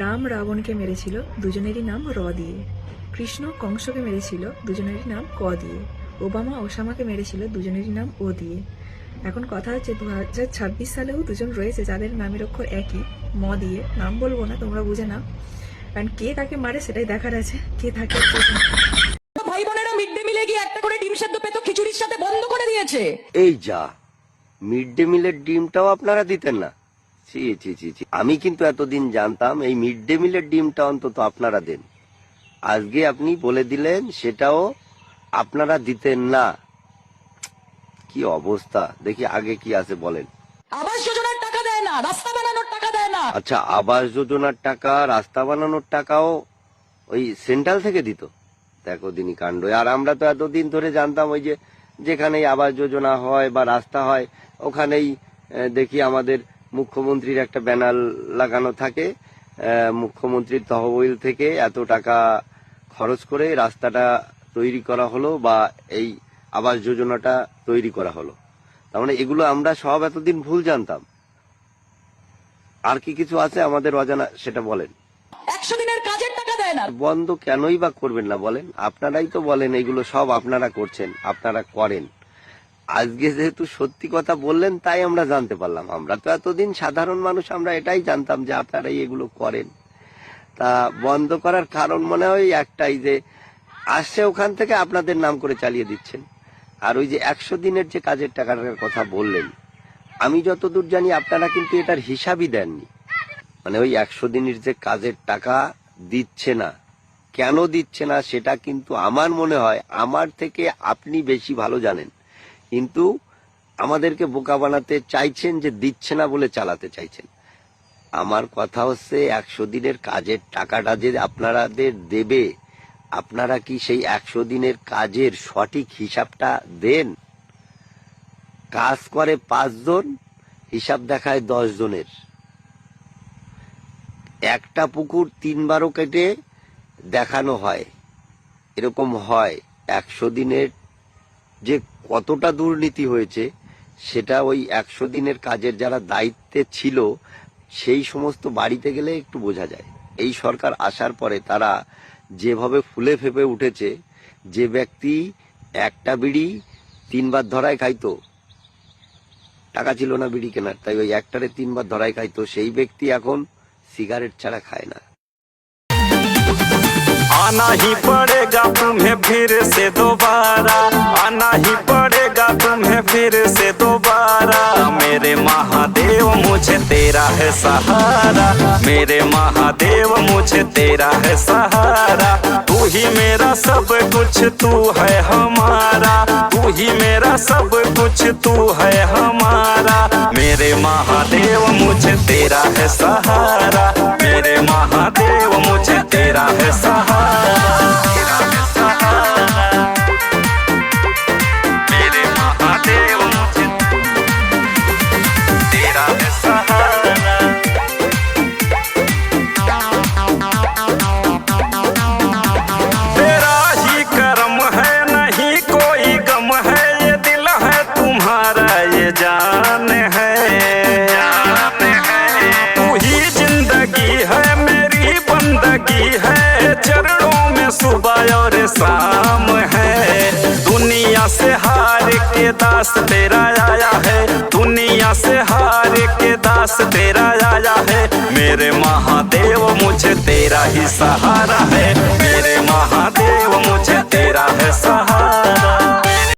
রাম রাবণকে মেরেছিল, দুজনেরই নাম র দিয়ে। কৃষ্ণ কংসকে মেরেছিল, দুজনেরই নাম ক দিয়ে। ওবামা ওসামাকে মেরেছিল, দুজনেরই নাম ও দিয়ে। এখন কথা হচ্ছে 2026 সালেও দুজন রয়েছে যাদের নামের অক্ষর একই, ম দিয়ে। নাম বলবো না, তোমরা বুঝে নাও, কারণ কে কাকে মারে সেটাই দেখার আছে, কে থাকে। ভাই বোনেরা মিড ডে মিলে গিয়ে একটা করে ডিম সেদ্ধ পেতো খিচুড়ির সাথে বন্ধ করে দিয়েছে। এই যা, মিড ডে মিলের ডিমটাও আপনারা দিতেন না? ছি ছি ছি ছি, আমি কিন্তু এতদিন জানতাম এই মিড ডে মিলের ডিমটা অন্তত আপনারা দেন। আজকে আপনি বলে দিলেন সেটাও আপনারা দিতেন না। কি অবস্থা দেখি, আগে কি আছে বলেন। আবাস যোজনার টাকা দেয় না, রাস্তা বানানোর টাকা দেয় না। আচ্ছা, আবাস যোজনার টাকা, রাস্তা বানানোর টাকাও ওই সেন্ট্রাল থেকে দিত? দেখো দিনই কাণ্ড। আর আমরা তো এতদিন ধরে জানতাম ওই যে যেখানেই আবাস যোজনা হয় বা রাস্তা হয় ওখানেই দেখি আমাদের মুখ্যমন্ত্রীর একটা ব্যানার লাগানো থাকে, মুখ্যমন্ত্রীর তহবিল থেকে এত টাকা খরচ করে রাস্তাটা তৈরি করা হলো বা এই আবাস যোজনাটা তৈরি করা হলো। তার মানে এগুলো আমরা সব এতদিন ভুল জানতাম। আর কি কিছু আছে আমাদের অজানা, সেটা বলেন। 100 দিনের কাজের টাকা দেয় না। বন্ধ কেনই বা করবেন না বলেন? আপনারাই তো বলেন এগুলো সব আপনারা করছেন, আপনারা করেন। আজকে যেহেতু সত্যি কথা বললেন তাই আমরা জানতে পারলাম। আমরা তো এতদিন সাধারণ মানুষ, আমরা এটাই জানতাম যে আপনারাই এগুলো করেন। তা বন্ধ করার কারণ মনে হয় একটাই, যে আসছে ওখান থেকে আপনাদের নাম করে চালিয়ে দিচ্ছেন। আর ওই যে 100 দিনের যে কাজের টাকার কথা বললেন, আমি যতদূর জানি আপনারা কিন্তু এটার হিসাবই দেননি। মানে ওই 100 দিনের যে কাজের টাকা দিচ্ছে না, কেন দিচ্ছে না সেটা কিন্তু আমার মনে হয় আমার থেকে আপনি বেশি ভালো জানেন। কিন্তু আমাদেরকে বোকা বানাতে চাইছেন, যে দিচ্ছে না বলে চালাতে চাইছেন। আমার কথা হচ্ছে 100 দিনের কাজের টাকাটা যে আপনাদের দেবে, আপনারা কি সেই 100 দিনের কাজের সঠিক হিসাবটা দেন? কাজ করে 5 জন, হিসাব দেখায় 10 জনের। একটা পুকুর 3 বারও কেটে দেখানো হয়, এরকম হয়। 100 দিনের যে কতটা দুর্নীতি হয়েছে সেটা ওই 100 দিনের কাজের যারা দায়িত্বে ছিল সেই সমস্ত বাড়িতে গেলে একটু বোঝা যায়। এই সরকার আসার পরে তারা যেভাবে ফুলে ফেপে উঠেছে, যে ব্যক্তি একটা বিড়ি 3 বার ধরায় খাইতো, টাকা ছিল না বিড়ি কেনার, তাই ওই একটারে 3 বার ধরায় খাইতো, সেই ব্যক্তি এখন सिगरेट छाड़ा खाए ना। आना ही पड़ेगा तुम्हें फिर से दोबारा, आना ही पड़ेगा तुम्हें फिर से दोबारा। मेरे महादेव मुझे तेरा है सहारा, मेरे महादेव मुझे तेरा है सहारा। तू ही मेरा सब कुछ, तू है हमारा, तू ही मेरा सब कुछ, तू है हमारा। मेरे महादेव मुझे तेरा है सहारा, मेरे महादेव मुझे तेरा है सहारा। मेरे महादेव मुझे तेरा है सहारा। तेरा ही कर्म है, नहीं कोई गम है, ये दिल है तुम्हारा, ये जान है। तू ही जिंदगी है, मेरी बंदगी है, चरणों में सुबह और शाम है। दुनिया से हार के दास तेरा आया है, दुनिया से हार के दास तेरा आया है। मेरे महादेव मुझे तेरा ही सहारा है, मेरे महादेव मुझे तेरा है सहारा।